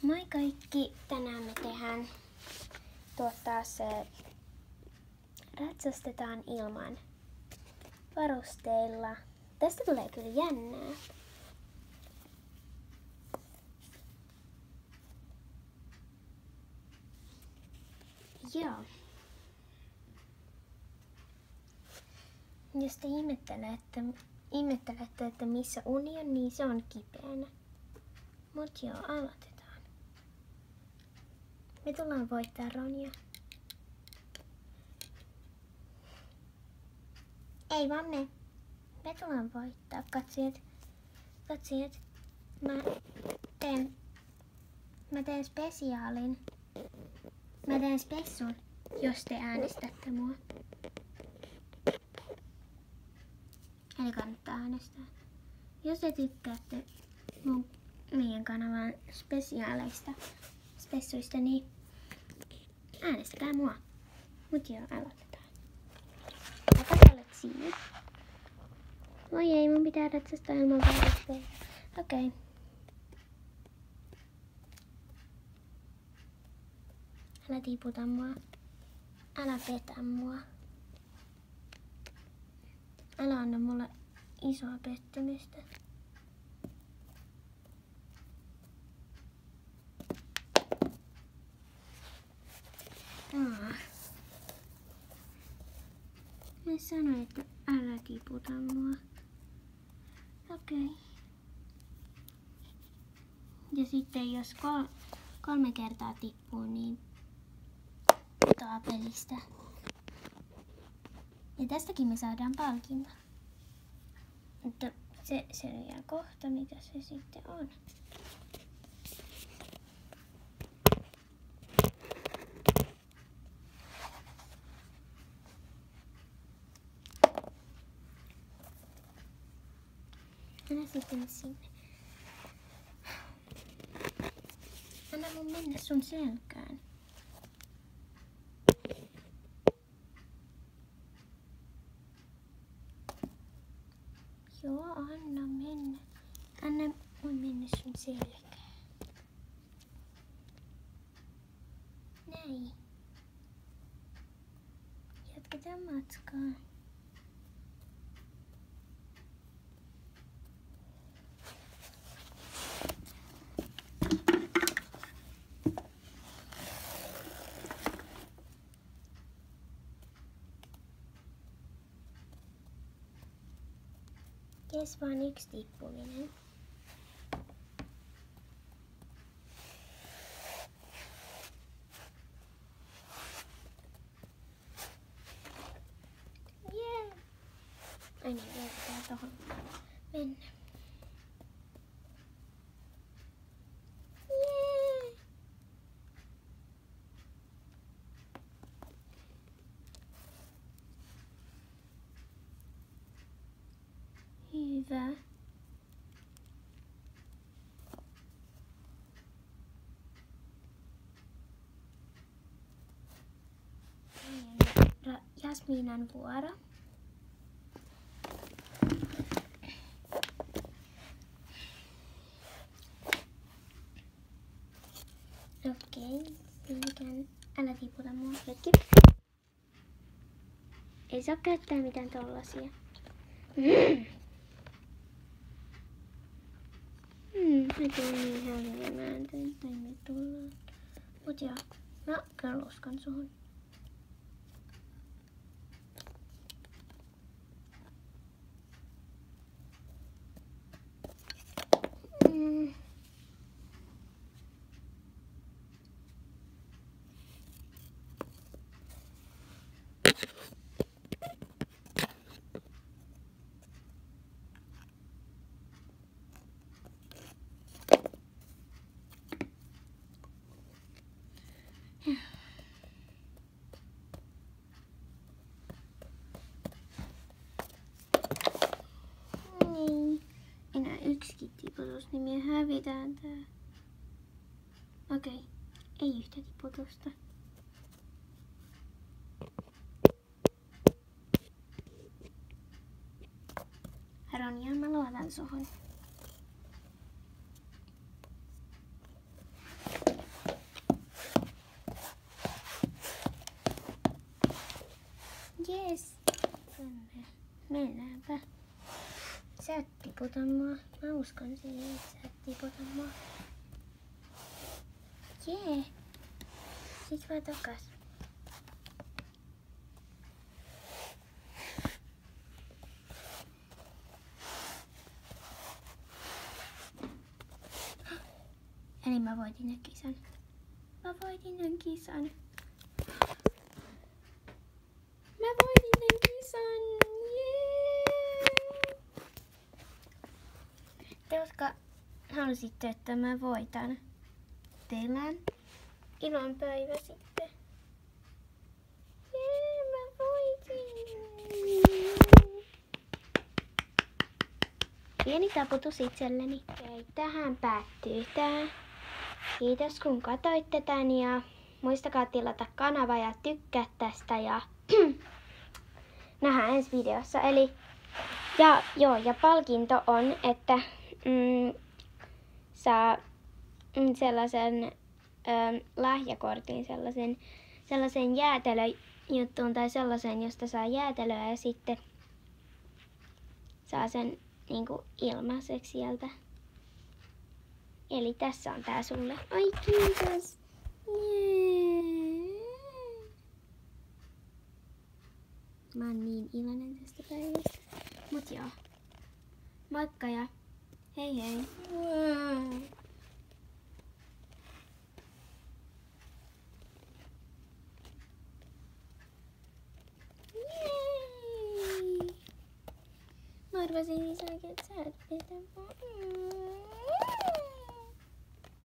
Moi kaikki! Tänään me tehdään se ratsastetaan ilman varusteilla. Tästä tulee kyllä jännää. Joo. Jos te ihmettelette, että missä uni on, niin se on kipeänä. Mut joo, aloitetaan. Me tullaan voittaa Ronja. Ei vaan me. Me tullaan voittaa. Katsojat. Mä teen spesiaalin. Mä teen spessun, jos te äänestätte mua. Eli kannattaa äänestää. Jos te tykkäätte meidän kanavan spessuista, niin äänestäkää mua. Mut joo, aloitetaan. Sä olet siinä. Oi ei, mun pitää ratsastaa ilman varusteita. Okei. Älä tiputa mua. Älä petä mua. Älä anna mulle isoa pettymystä. Mä sanoin, että älä tiputa mua. Okei. Ja sitten jos 3 kertaa tippuu, niin putoaa pelistä. Ja tästäkin me saadaan palkinto. Mutta se selviää kohta, mitä se sitten on. Anna sitten sinne. Anna mun mennä sun selkään. Joo, anna mennä. Anna mun mennä sun selkään. Näin. Jatketaan matkaa. Jes vaan 1 tippuminen. Jee! Ai niin, pitää tohon mennä. Jee! Hyvä. Jasmiinan vuoro. Okei. Älä tiputa mua. Hetki. Ei saa käyttää mitään tollasia. Mä tuun niin häviämään, että me tullaan. Mut joo, mä kyllä uskon suhun. Niin. Enää 1 tiputus, niin me hävitään tää. Okei. Ei yhtä tiputusta. Ronja, mä luotan suhun. Mennäänpä. Sä et tiputa mua. Mä uskon siihen, että sä et tiputa mua. Jee. Sit vaan takas. Eli mä voitin tämän kisan. Mä voitin tämän kisan. Mä voitin tämän kisan. Jee! Te, jotka halusitte, että mä voitan, teillä on ilon päivä sitten. Jee, mä voitin. Pieni taputus itselleni. Okei, tähän päättyy tää. Kiitos kun katsoitte tän ja muistakaa tilata kanava ja tykkää tästä ja nähdään ensi videossa. Eli ja palkinto on, että saa sellaisen lahjakortin, sellaisen jäätelöjuttuun tai sellaisen, josta saa jäätelöä ja sitten saa sen niinku ilmaiseksi sieltä. Eli tässä on tää sulle. Ai kiitos. Yeah. Mä oon niin iloinen tästä päivästä. Mut joo. Moikka ja hei hei. Wow. Mä arvasin isäkin, että sä et pitämään.